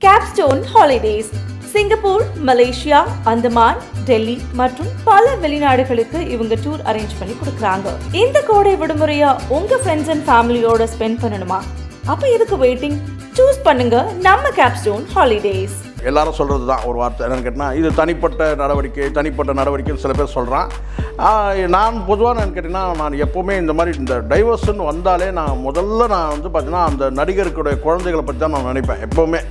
Capstone holidays Singapore, Malaysia, Andaman, Delhi மற்றும் பல வெளிநாடுகளுக்கு இவங்க டூர் அரேஞ்ச் பண்ணி கொடுக்குறாங்க. இந்த கோடை விடுமுறையா உங்க ஃப்ரெண்ட்ஸ் அண்ட் ஃபேமிலியோட ஸ்பெண்ட் பண்ணணுமா? அப்ப எதுக்கு வெயிட்டிங்? சூஸ் பண்ணுங்க நம்ம கேப்ஸ்டோன் ஹாலிடேஸ். எல்லாரும் சொல்கிறது தான் ஒரு வார்த்தை என்னென்னு கேட்டால், இது தனிப்பட்ட நடவடிக்கைன்னு சில பேர் சொல்கிறான். நான் பொதுவாக என்னென்னு கேட்டிங்கன்னா, நான் எப்போவுமே இந்த மாதிரி இந்த டைவர்ஸ்ன்னு வந்தாலே நான் முதல்ல வந்து பார்த்தீங்கன்னா அந்த நடிகருக்குடைய குழந்தைகளை பற்றி தான் நான் நினைப்பேன் எப்போவுமே.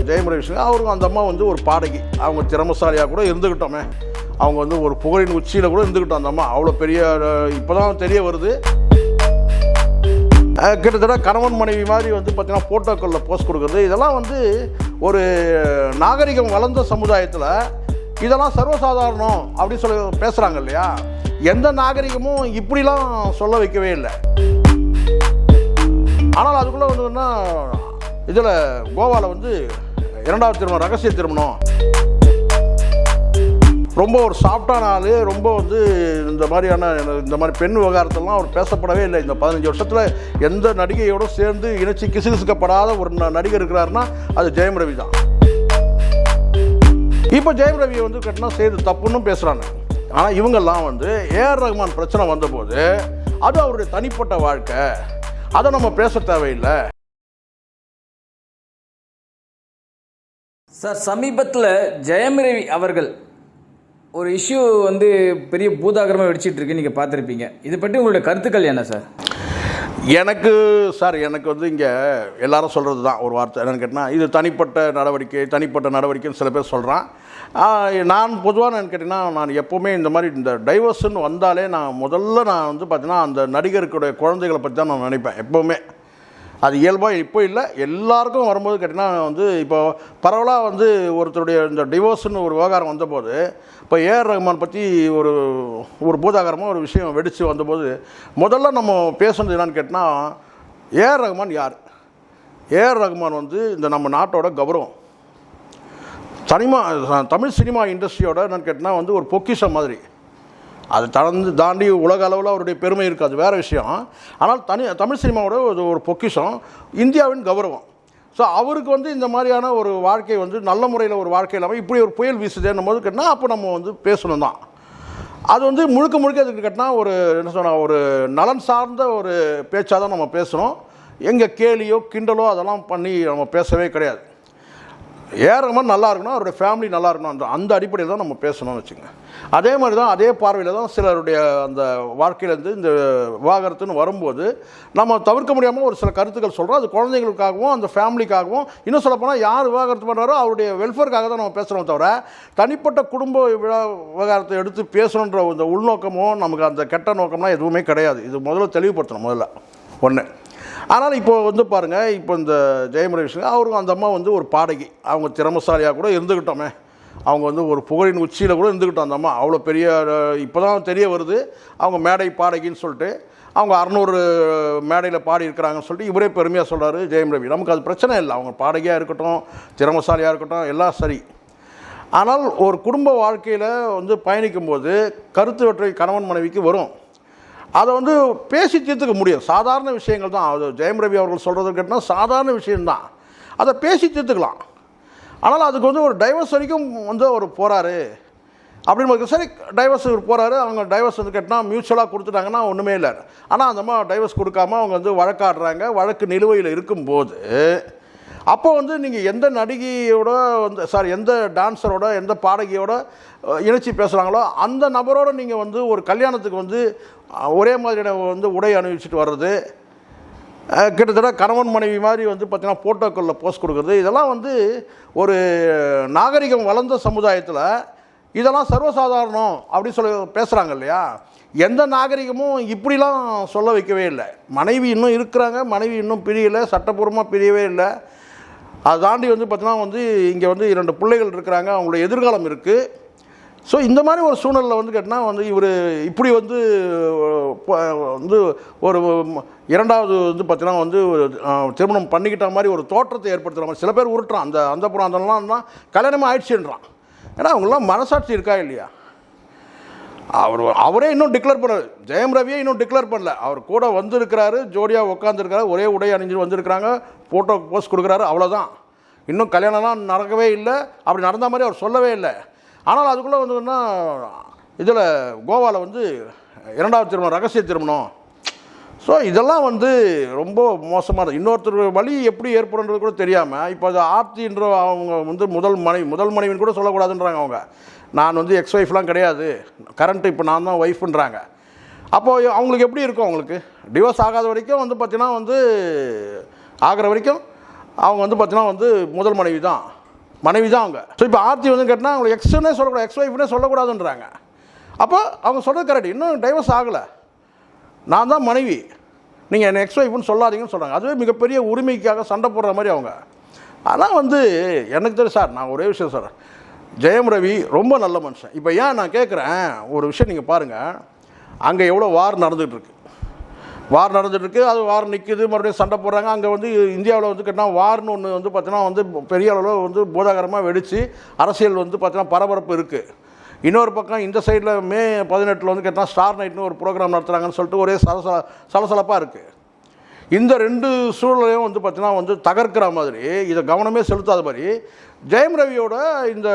ஜெயம் ரவி அவருக்கும் அந்த அம்மா வந்து ஒரு பாடகி, அவங்க திறமசாலியாக கூட இருந்துக்கிட்டோமே, அவங்க வந்து ஒரு புகழின் உச்சியில் கூட இருந்துக்கிட்டோம். அந்த அம்மா அவ்வளோ பெரிய, இப்போ தான் தெரிய வருது, கிட்டத்தட்ட கணவன் மனைவி மாதிரி வந்து பார்த்திங்கன்னா ஃபோட்டோக்களில் போஸ்ட் கொடுக்குறது, இதெல்லாம் வந்து ஒரு நாகரிகம் வளர்ந்த சமுதாயத்தில் இதெல்லாம் சர்வசாதாரணம் அப்படின்னு சொல்லி பேசுகிறாங்க இல்லையா? எந்த நாகரிகமும் இப்படிலாம் சொல்ல வைக்கவே இல்லை. ஆனால் அதுக்குள்ளே வந்துன்னா இதில் கோவாவில் வந்து 2வது திருமணம், ரகசிய திருமணம், ரொம்ப ஒரு சாஃப்டான ஆள், ரொம்ப வந்து இந்த மாதிரி பெண் விவகாரத்தெல்லாம் அவர் பேசப்படவே இல்லை. இந்த 15 வருஷத்தில் எந்த நடிகையோடு சேர்ந்து இணைச்சி கிசுகிசுக்கப்படாத ஒரு நடிகர் இருக்கிறாருன்னா அது ஜெயம் ரவி தான். இப்போ ஜெயம் ரவியை வந்து கட்டினா செய்து தப்புன்னு பேசுகிறாங்க. ஆனால் இவங்கெல்லாம் வந்து ஏஆர் ரஹ்மான் பிரச்சனை வந்தபோது அது அவருடைய தனிப்பட்ட வாழ்க்கை, அதை நம்ம பேச தேவையில்லை. சார், சமீபத்தில் ஜெயம் ரவி அவர்கள் ஒரு இஷ்யூ வந்து பெரிய பூதாகரமாக வெடிச்சிட்டு இருக்கு, நீங்கள் பார்த்துருப்பீங்க. இதை பற்றி உங்களுடைய கருத்துக்கள் என்ன சார்? எனக்கு வந்து இங்கே எல்லாரும் சொல்கிறது தான் ஒரு வார்த்தை என்னென்னு கேட்டால், இது தனிப்பட்ட நடவடிக்கைன்னு சில பேர் சொல்கிறான். நான் பொதுவாக என்னென்னு கேட்டிங்கன்னா, நான் எப்போவுமே இந்த மாதிரி இந்த டைவர்ஸ்ன்னு வந்தாலே நான் முதல்ல வந்து பார்த்தீங்கன்னா அந்த நடிகருக்குடைய குழந்தைகளை பற்றி தான் நான் நினைப்பேன் எப்போவுமே. அது இயல்பாக இப்போ இல்லை, எல்லாருக்கும் வரும்போது கேட்டிங்கன்னா வந்து இப்போ பரவலாக வந்து ஒருத்தருடைய இந்த டிவோர்ஸ்னு ஒரு விவகாரம் வந்தபோது, இப்போ ஏஆர் ரஹ்மான் பற்றி ஒரு பூதாகரமாக ஒரு விஷயம் வெடித்து வந்தபோது முதல்ல நம்ம பேசுனது என்னன்னு கேட்டால், ஏஆர் ரஹ்மான் யார்? ஏஆர் ரஹ்மான் வந்து இந்த நம்ம நாட்டோட கௌரவம், தமிழ் சினிமா இண்டஸ்ட்ரியோட என்னன்னு கேட்டால் வந்து ஒரு பொக்கிஷம் மாதிரி. அது தாண்டி உலக அளவில் அவருடைய பெருமை இருக்குது, அது வேறு விஷயம். ஆனால் தமிழ் சினிமாவோட ஒரு பொக்கிஷம், இந்தியாவின் கௌரவம். ஸோ அவருக்கு வந்து இந்த மாதிரியான ஒரு வாழ்க்கை வந்து நல்ல முறையில் ஒரு வாழ்க்கை இல்லாமல் இப்படி ஒரு புயல் வீசுதேன்னும் போது கேட்டால் அப்போ நம்ம வந்து பேசணும் தான். அது வந்து முழுக்க அதுக்கு கேட்டால் ஒரு என்ன சொன்னால் ஒரு நலன் சார்ந்த ஒரு பேச்சாக தான் நம்ம பேசணும். எங்கே கேலியோ கிண்டலோ அதெல்லாம் பண்ணி நம்ம பேசவே கிடையாது. ஏஆர் ரஹ்மான் நல்லா இருக்கணும், அவருடைய ஃபேமிலி நல்லா இருக்கணும், அந்த அடிப்படையில் தான் நம்ம பேசணும்னு வச்சுங்க. அதே மாதிரி தான், அதே பார்வையில் தான் சிலருடைய அந்த வாழ்க்கையிலேருந்து இந்த விவாகரத்துன்னு வரும்போது நம்ம தவிர்க்க முடியாமல் ஒரு சில கருத்துக்கள் சொல்கிறோம். அது குழந்தைங்களுக்காகவும் அந்த ஃபேமிலிக்காகவும், இன்னும் சொல்லப்போனால் யார் விவாகரத்து பண்ணுறாரோ அவருடைய வெல்ஃபேருக்காக தான் நம்ம பேசுகிறோம் தவிர தனிப்பட்ட குடும்ப விவகாரத்தை எடுத்து பேசணுன்ற இந்த உள்நோக்கமோ நமக்கு அந்த கெட்ட நோக்கம்லாம் எதுவுமே கிடையாது. இது முதல்ல தெளிவுபடுத்தணும் முதல்ல ஒன்று. ஆனால் இப்போ வந்து பாருங்கள், இப்போ இந்த ஜெயம் ரவி அவருக்கும் அந்த அம்மா வந்து ஒரு பாடகி, அவங்க திறமசாலியாக கூட இருந்துக்கிட்டோமே, அவங்க வந்து ஒரு புகழின் உச்சியில் கூட இருந்துக்கிட்டோம். அந்த அம்மா அவ்வளோ பெரிய, இப்போ தான் தெரிய வருது, அவங்க மேடை பாடகின்னு சொல்லிட்டு அவங்க 600 மேடையில் பாடி இருக்கிறாங்கன்னு சொல்லிட்டு இவரே பெருமையாக சொல்கிறாரு ஜெயம் ரவி. நமக்கு அது பிரச்சனை இல்லை, அவங்க பாடகியாக இருக்கட்டும், திறமசாலியாக இருக்கட்டும், எல்லாம் சரி. ஆனால் ஒரு குடும்ப வாழ்க்கையில் வந்து பயணிக்கும்போது கருத்து வெற்றை கணவன் மனைவிக்கு வரும். அதை வந்து பேசி தீர்த்துக்க முடியும், சாதாரண விஷயங்கள் தான். அது ஜெயம் ரவி அவர்கள் சொல்கிறது கேட்டால் சாதாரண விஷயந்தான், அதை பேசி தீர்த்துக்கலாம். ஆனால் அதுக்கு வந்து ஒரு டைவர்ஸ் வரைக்கும் வந்து அவர் போகிறாரு அப்படின்னு சரி, டைவர்ஸ் போகிறாரு, அவங்க டைவர்ஸ் வந்து கேட்டால் மியூச்சுவலாக கொடுத்துட்டாங்கன்னா ஒன்றுமே இல்லை. ஆனால் அந்த மாதிரி டைவர்ஸ் கொடுக்காமல் அவங்க வந்து வழக்காடுறாங்க. வழக்கு நிலுவையில் இருக்கும்போது அப்போ வந்து நீங்கள் எந்த நடிகையோட வந்து எந்த டான்ஸரோட எந்த பாடகியோட இணைச்சி பேசுகிறாங்களோ அந்த நபரோடு நீங்கள் வந்து ஒரு கல்யாணத்துக்கு வந்து ஒரே மாதிரியான வந்து உடை அணிவிச்சிட்டு வர்றது, கிட்டத்தட்ட கணவன் மனைவி மாதிரி வந்து பார்த்திங்கன்னா ஃபோட்டோக்களில் போஸ்ட் கொடுக்குறது, இதெல்லாம் வந்து ஒரு நாகரிகம் வளர்ந்த சமுதாயத்தில் இதெல்லாம் சர்வசாதாரணம் அப்படின்னு சொல்லி பேசுகிறாங்க இல்லையா? எந்த நாகரிகமும் இப்படிலாம் சொல்ல வைக்கவே இல்லை. மனைவி இன்னும் இருக்கிறாங்க, மனைவி இன்னும் பிரியலை, சட்டப்பூர்வமாக பிரியவே இல்லை. அதை தாண்டி வந்து பார்த்தீங்கன்னா வந்து இங்கே வந்து 2 பிள்ளைகள் இருக்கிறாங்க, அவங்களோட எதிர்காலம் இருக்குது. ஸோ இந்த மாதிரி ஒரு சூழ்நிலையில் வந்து கேட்டால் வந்து இவர் இப்படி வந்து ஒரு 2வது வந்து பார்த்தீங்கன்னா வந்து திருமணம் பண்ணிக்கிட்ட மாதிரி ஒரு தோற்றத்தை ஏற்படுத்துகிற மாதிரி சில பேர் உருட்டுறான். அந்த புறம் அதெல்லாம் தான் கல்யாணமாக ஆயிடுச்சுன்றான். ஏன்னா அவங்களாம் மனசாட்சி இருக்கா இல்லையா? அவரே இன்னும் டிக்ளேர் பண்ணல, ஜெயம் ரவியே இன்னும் டிக்ளேர் பண்ணல. அவர் கூட வந்திருக்கிறாரு, ஜோடியாக உட்காந்துருக்காரு, ஒரே உடை அணிஞ்சு வந்திருக்கிறாங்க, ஃபோட்டோ போஸ்ட் கொடுக்குறாரு, அவ்வளோதான். இன்னும் கல்யாணம்லாம் நடக்கவே இல்லை, அப்படி நடந்த மாதிரி அவர் சொல்லவே இல்லை. ஆனால் அதுக்குள்ளே வந்துன்னா இதில் கோவாவில் வந்து 2வது திருமணம், ரகசிய திருமணம். ஸோ இதெல்லாம் வந்து ரொம்ப மோசமாக. இன்னொருத்தர் வழி எப்படி ஏற்படுன்றது கூட தெரியாமல் இப்போ அது ஆர்த்தின்ற அவங்க வந்து முதல் மனைவின்னு கூட சொல்லக்கூடாதுன்றாங்க அவங்க. நான் வந்து எக்ஸ் ஒய்ஃப்லாம் கிடையாது, கரண்ட்டு இப்போ நான் தான் ஒய்ஃப்ன்றாங்க. அப்போது அவங்களுக்கு எப்படி இருக்கும்? அவங்களுக்கு டிவோர்ஸ் ஆகாத வரைக்கும் வந்து பார்த்திங்கன்னா வந்து ஆகிற வரைக்கும் அவங்க வந்து பார்த்திங்கன்னா வந்து முதல் மனைவி தான் அவங்க. ஸோ இப்போ ஆர்த்தி வந்து கேட்டால் அவங்களுக்கு எக்ஸ்னே சொல்லக்கூடாது, எக்ஸ் ஒய்ஃப்னே சொல்லக்கூடாதுன்றாங்க. அப்போ அவங்க சொல்கிறது கரெக்ட், இன்னும் டைவர்ஸ் ஆகலை, நான் தான் மனைவி, நீங்கள் என்னை எக்ஸ் ஒய்ஃப்னு சொல்லாதீங்கன்னு சொல்கிறாங்க. அதுவே மிகப்பெரிய உரிமைக்காக சண்டை போடுற மாதிரி அவங்க. ஆனால் வந்து எனக்கு தெரியும் சார், நான் ஒரே விஷயம் சொல்கிறேன், ஜெயம் ரவி ரொம்ப நல்ல மனுஷன். இப்போ ஏன் நான் கேட்குறேன், ஒரு விஷயம் நீங்கள் பாருங்கள், அங்கே எவ்வளோ வார் நடந்துகிட்ருக்கு, அது வார் நிற்குது, மறுபடியும் சண்டை போடுறாங்க. அங்கே வந்து இந்தியாவில் வந்து கேட்டால் வார்னு ஒன்று வந்து பார்த்தீங்கன்னா வந்து பெரிய அளவில் வந்து பூதாகரமாக வெடித்து அரசியல் வந்து பார்த்தீங்கன்னா பரபரப்பு இருக்குது. இன்னொரு பக்கம் இந்த சைடில் மே 18 வந்து கேட்டால் ஸ்டார் நைட்னு ஒரு ப்ரோக்ராம் நடத்துகிறாங்கன்னு சொல்லிட்டு ஒரே சலசலப்பாக இருக்குது. இந்த 2 சூழ்நிலையும் வந்து பார்த்தீங்கன்னா வந்து தகர்க்கிற மாதிரி, இதை கவனமே செலுத்தாத மாதிரி ஜெயம் ரவியோட இந்த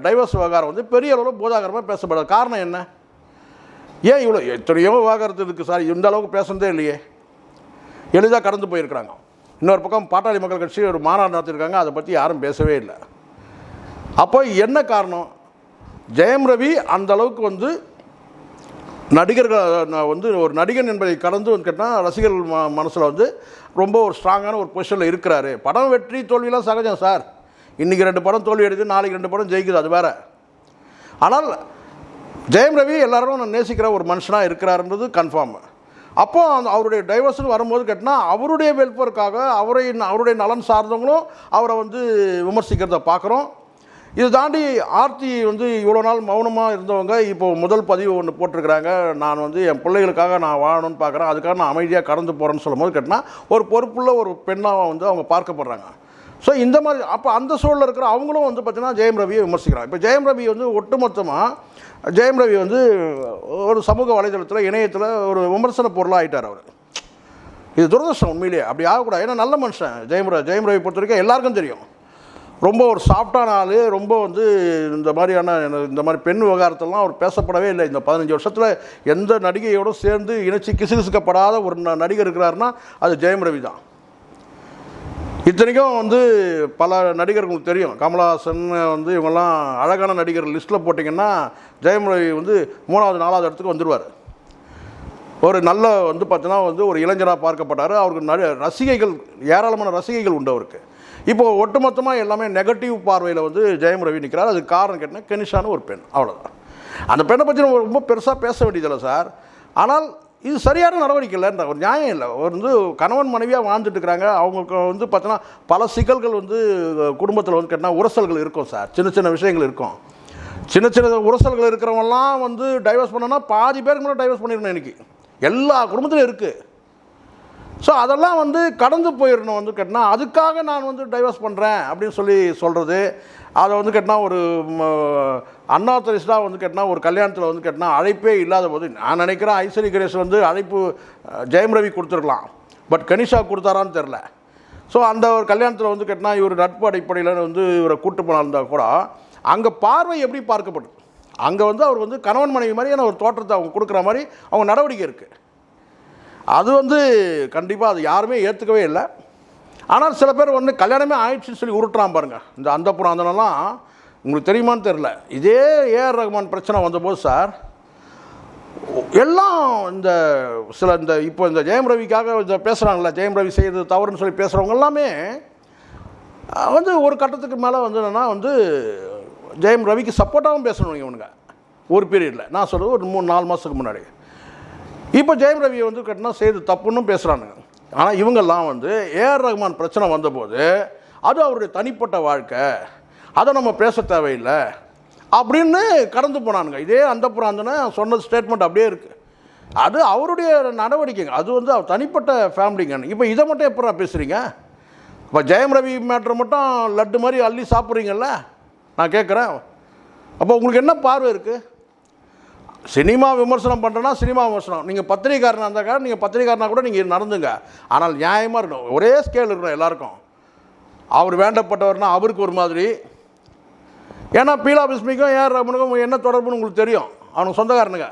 டைவர்ஸ் விவகாரம் வந்து பெரிய அளவில் பூதாகரமாக பேசப்படாது. காரணம் என்ன? ஏன் இவ்வளோ எத்தனையோ விவகாரத்து இருக்குது சார், இந்த அளவுக்கு பேசுனதே இல்லையே, எளிதாக கடந்து போயிருக்கிறாங்க. இன்னொரு பக்கம் பாட்டாளி மக்கள் கட்சி ஒரு மாநாடு நடத்திருக்காங்க, அதை பற்றி யாரும் பேசவே இல்லை. அப்போ என்ன காரணம்? ஜெயம் ரவி அந்த அளவுக்கு வந்து நடிகர்கள் வந்து ஒரு நடிகன் என்பதை கடந்து வந்து கேட்டால் ரசிகர்கள் மனசில் வந்து ரொம்ப ஒரு ஸ்ட்ராங்கான ஒரு பொசிஷனில் இருக்கிறாரு. படம் வெற்றி தோல்வியெலாம் சகஜம் சார், இன்றைக்கி 2 படம் தோல்வி எடுக்குது, நாளைக்கு 2 படம் ஜெயிக்குது, அது வேறு. ஆனால் ஜெயம் ரவி எல்லாரும் நேசிக்கிற ஒரு மனுஷனாக இருக்கிறாருன்றது கன்ஃபார்ம். அப்போது அவருடைய டைவர்ஸ்னு வரும்போது கேட்டால் அவருடைய வெல்ஃபேருக்காக அவருடைய நலன் சார்ந்தவங்களும் அவரை வந்து விமர்சிக்கிறத பார்க்குறோம். இது தாண்டி ஆர்த்தி வந்து இவ்வளோ நாள் மௌனமாக இருந்தவங்க இப்போது முதல் பதிவு ஒன்று போட்டிருக்கிறாங்க, நான் வந்து என் பிள்ளைகளுக்காக நான் வாழணும்னு பார்க்குறேன், அதுக்காக நான் அமைதியாக கடந்து போகிறேன்னு சொல்லும் போது கேட்டால் ஒரு பொறுப்புள்ள ஒரு பெண்ணாக வந்து அவங்க பார்க்கப்படுறாங்க. ஸோ இந்த மாதிரி அப்போ அந்த சூழலில் இருக்கிற அவங்களும் வந்து பார்த்திங்கன்னா ஜெயம் ரவியை விமர்சிக்கிறாங்க. இப்போ ஜெயம் ரவி வந்து ஒட்டுமொத்தமாக ஜெயம் ரவி வந்து ஒரு சமூக வலைதளத்தில் இணையத்தில் ஒரு விமர்சன பொருளாக ஆகிட்டார் அவர். இது துரதிர்ஷ்டம் உண்மையிலேயே, அப்படி ஆகக்கூடாது. ஏன்னா நல்ல மனுஷன் ஜெயம் ரவி பொறுத்த வரைக்கும் எல்லாருக்கும் தெரியும், ரொம்ப ஒரு சாஃப்டான ஆள், ரொம்ப வந்து இந்த மாதிரி பெண் விவகாரத்தெல்லாம் அவர் பேசப்படவே இல்லை. இந்த 15 வருஷத்தில் எந்த நடிகையோடு சேர்ந்து இணைச்சி கிசுகிசுக்கப்படாத ஒரு நடிகர் இருக்கிறாருன்னா அது ஜெயம் ரவி தான். இத்தனைக்கும் வந்து பல நடிகர்களுக்கு தெரியும், கமலஹாசன் வந்து இவங்கெல்லாம் அழகான நடிகர் லிஸ்ட்டில் போட்டிங்கன்னா ஜெயம் ரவி வந்து 3வது 4வது இடத்துக்கு வந்துடுவார். ஒரு நல்ல வந்து பார்த்தீங்கன்னா வந்து ஒரு இளைஞராக பார்க்கப்பட்டார். அவருக்கு ரசிகைகள், ஏராளமான ரசிகைகள் உண்டு அவருக்கு. இப்போது ஒட்டுமொத்தமாக எல்லாமே நெகட்டிவ் பார்வையில் வந்து ஜெயம் ரவி நிற்கிறார். அதுக்கு காரணம் கேட்டால் கெனிஷான்னு ஒரு பெண், அவ்வளோதான். அந்த பெண்ணை பற்றி நம்ம ரொம்ப பெருசாக பேச வேண்டியதில்லை சார். ஆனால் இது சரியான நடவடிக்கை இல்லைன்ற ஒரு நியாயம் இல்லை. வந்து கணவன் மனைவியாக வாழ்ந்துட்டு இருக்கிறாங்க, அவங்களுக்கு வந்து பார்த்தோன்னா பல சிக்கல்கள் வந்து குடும்பத்தில் வந்து கேட்டால் உரசல்கள் இருக்கும் சார், சின்ன விஷயங்கள் இருக்கும். சின்ன உரசல்கள் இருக்கிறவங்கலாம் வந்து டைவர்ஸ் பண்ணோன்னா பாதி பேருக்கு மேலே டைவர்ஸ் பண்ணிடணும். இன்றைக்கி எல்லா குடும்பத்திலும் இருக்குது. ஸோ அதெல்லாம் வந்து கடந்து போயிடணும். வந்து கேட்டால் அதுக்காக நான் வந்து டைவர்ஸ் பண்ணுறேன் அப்படின்னு சொல்கிறது, அதை வந்து கேட்டால் ஒரு அன்ஆத்தரைஸ்டாக வந்து கேட்டால் ஒரு கல்யாணத்தில் வந்து கேட்டால் அழைப்பே இல்லாத போது நான் நினைக்கிறேன் ஐஸ்வரி கணேஷ் வந்து அழைப்பு ஜெயம் ரவி கொடுத்துருக்கலாம், பட் கனிஷா கொடுத்தாரான்னு தெரில. ஸோ அந்த ஒரு கல்யாணத்தில் வந்து கேட்டால் இவர் நட்பு அடிப்படையில் வந்து இவரை கூட்டு போனால்தான் கூட அங்கே பார்வை எப்படி பார்க்கப்படுது, அங்கே வந்து அவர் வந்து கணவன் மனைவி மாதிரியான ஒரு தோற்றத்தை அவங்க கொடுக்குற மாதிரி அவங்க நடவடிக்கை இருக்குது. அது வந்து கண்டிப்பாக அது யாருமே ஏற்றுக்கவே இல்லை. ஆனால் சில பேர் வந்து கல்யாணமே ஆயிடுச்சுன்னு சொல்லி உருட்டுறான் பாருங்கள். இந்த அந்தப்புறம் அந்தனெல்லாம் உங்களுக்கு தெரியுமான்னு தெரில. இதே ஏஆர் ரஹ்மான் பிரச்சனை வந்தபோது சார் எல்லாம் இந்த இப்போ இந்த ஜெயம் ரவிக்காக இதை பேசுகிறாங்கள, ஜெயம் ரவி செய்கிறது தவறுன்னு சொல்லி பேசுகிறவங்க எல்லாமே வந்து ஒரு கட்டத்துக்கு மேலே வந்து என்னென்னா வந்து ஜெயம் ரவிக்கு சப்போர்ட்டாகவும் பேசணும் இவனுங்க ஒரு பீரியடில். நான் சொல்கிறது ஒரு 3-4 மாதத்துக்கு முன்னாடி. இப்போ ஜெயம் ரவியை வந்து கட்டினா செய்து தப்புன்னு பேசுகிறானுங்க. ஆனால் இவங்கெல்லாம் வந்து ஏஆர் ரஹ்மான் பிரச்சனை வந்தபோது அது அவருடைய தனிப்பட்ட வாழ்க்கை, அதை நம்ம பேச தேவையில்லை அப்படின்னு கடந்து போனானுங்க. இதே அந்தப்புறம் அந்தன சொன்னது ஸ்டேட்மெண்ட் அப்படியே இருக்குது. அது அவருடைய நடவடிக்கைங்க, அது வந்து அவர் தனிப்பட்ட ஃபேமிலிங்க. இப்போ இதை மட்டும் எப்படா பேசுகிறீங்க? இப்போ ஜெயம் ரவி மேட்ரு மட்டும் லட்டு மாதிரி அள்ளி சாப்பிட்றீங்கல்ல, நான் கேட்குறேன். அப்போ உங்களுக்கு என்ன பார்வை இருக்குது? சினிமா விமர்சனம் பண்ணுறேன்னா சினிமா விமர்சனம், நீங்கள் பத்திரிகாரனாக இருந்தாக்கா நீங்கள் பத்திரிகாரனாக கூட நீங்கள் நடந்துங்க, ஆனால் நியாயமாக இருக்கணும், ஒரே ஸ்கேல் இருக்கணும் எல்லாருக்கும். அவர் வேண்டப்பட்டவர்னா அவருக்கு ஒரு மாதிரி, ஏன்னா பீலா பிஸ்மிக்கும் ஏஆர் ரஹ்மானுக்கும் என்ன தொடர்புன்னு உங்களுக்கு தெரியும், அவனுக்கு சொந்தக்காரனுங்க,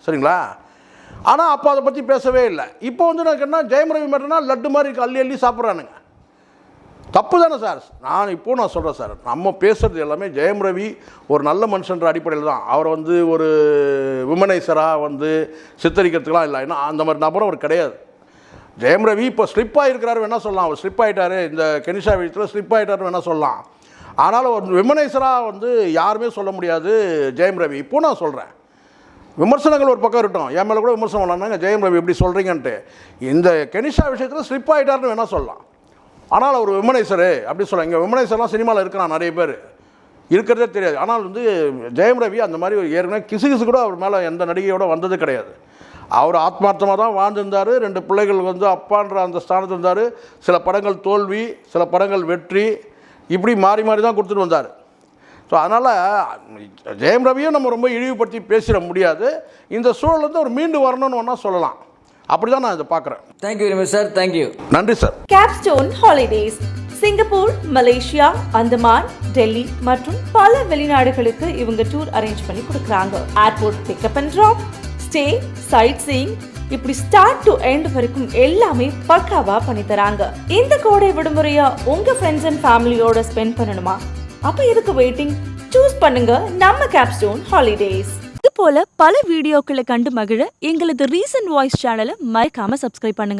சரிங்களா? ஆனால் அப்போ அதை பற்றி பேசவே இல்லை. இப்போ வந்து எனக்கு என்ன, ஜெயம் ரவி மட்டும்னா லட்டு மாதிரி அள்ளி அள்ளி சாப்பிட்றானுங்க. தப்பு தானே சார்? நான் சொல்கிறேன் சார், நம்ம பேசுகிறது எல்லாமே ஜெயம் ரவி ஒரு நல்ல மனுஷன்ற அடிப்படையில் தான். அவரை வந்து ஒரு விமனைசராக வந்து சித்தரிக்கிறதுக்கெலாம் இல்லை, ஏன்னா அந்த மாதிரி நபரும் அவர் கிடையாது. ஜெயம் ரவி இப்போ ஸ்லிப் ஆகிருக்கிறாரு வேணால் சொல்லலாம், அவர் ஸ்லிப் ஆகிட்டாரு, இந்த கெனிஷா விஷயத்தில் ஸ்லிப் ஆகிட்டாரு வேணால் சொல்லலாம். ஆனால் ஒரு விமனைசராக வந்து யாருமே சொல்ல முடியாது ஜெயம் ரவி. இப்போ நான் சொல்கிறேன், விமர்சனங்கள் ஒரு பக்கம் இருக்கட்டும், என் மேலே கூட விமர்சனம் பண்ணாங்க, ஜெயம் ரவி எப்படி சொல்கிறீங்கன்ட்டு. இந்த கெனிஷா விஷயத்தில் ஸ்லிப் ஆகிட்டாருன்னு வேணால் சொல்லலாம், ஆனால் அவர் விமனைசரு அப்படி சொல்ல. இங்கே விமனைசர்லாம் சினிமாவில் இருக்கிறான் நிறைய பேர், இருக்கிறதே தெரியாது. ஆனால் வந்து ஜெயம் ரவி அந்த மாதிரி ஏற்கனவே கிசு கூட அவர் மேலே எந்த நடிகையோட வந்தது கிடையாது. அவர் ஆத்மார்த்தமாக தான் வாழ்ந்துருந்தார். 2 பிள்ளைகள் வந்து அப்பான்ற அந்த ஸ்தானத்தில் இருந்தார். சில படங்கள் தோல்வி, சில படங்கள் வெற்றி, இப்படி மாறி மாறி தான் கொடுத்துட்டு வந்தார். ஸோ அதனால் ஜெயம் ரவியும் நம்ம ரொம்ப இழிவுபடுத்தி பேசிட முடியாது. இந்த சூழல் வந்து அவர் மீண்டு வரணும்னு ஒன்றா சொல்லலாம். அப்படி தான் நான் இதை பார்க்குறேன். Thank you very much sir. Thank you. நன்றி sir. Capstone holidays Singapore, Malaysia, Andaman, Delhi மற்றும் பல வெளிநாடுகளுக்கு இவங்க டூர் அரேஞ்ச் பண்ணி கொடுக்குறாங்க. Airport pickup and drop, stay, sightseeing, இப்படி ஸ்டார்ட் டு எண்ட் வரைக்கும் எல்லாமே பக்காவா பண்ணி தராங்க. இந்த கோடை விடுமுறையா உங்க ஃப்ரெண்ட்ஸ் அண்ட் ஃபேமிலியோட ஸ்பெண்ட் பண்ணணுமா? அப்ப எதுக்கு வெயிட்டிங்? சூஸ் பண்ணுங்க நம்ம கேப்ஸ்டோன் ஹாலிடேஸ். இது போல பல வீடியோக்களை கண்டு மகிழ எங்களது ரீசன்ட் வாய்ஸ் சேனலை மறக்காம சப்ஸ்கிரைப் பண்ணுங்க.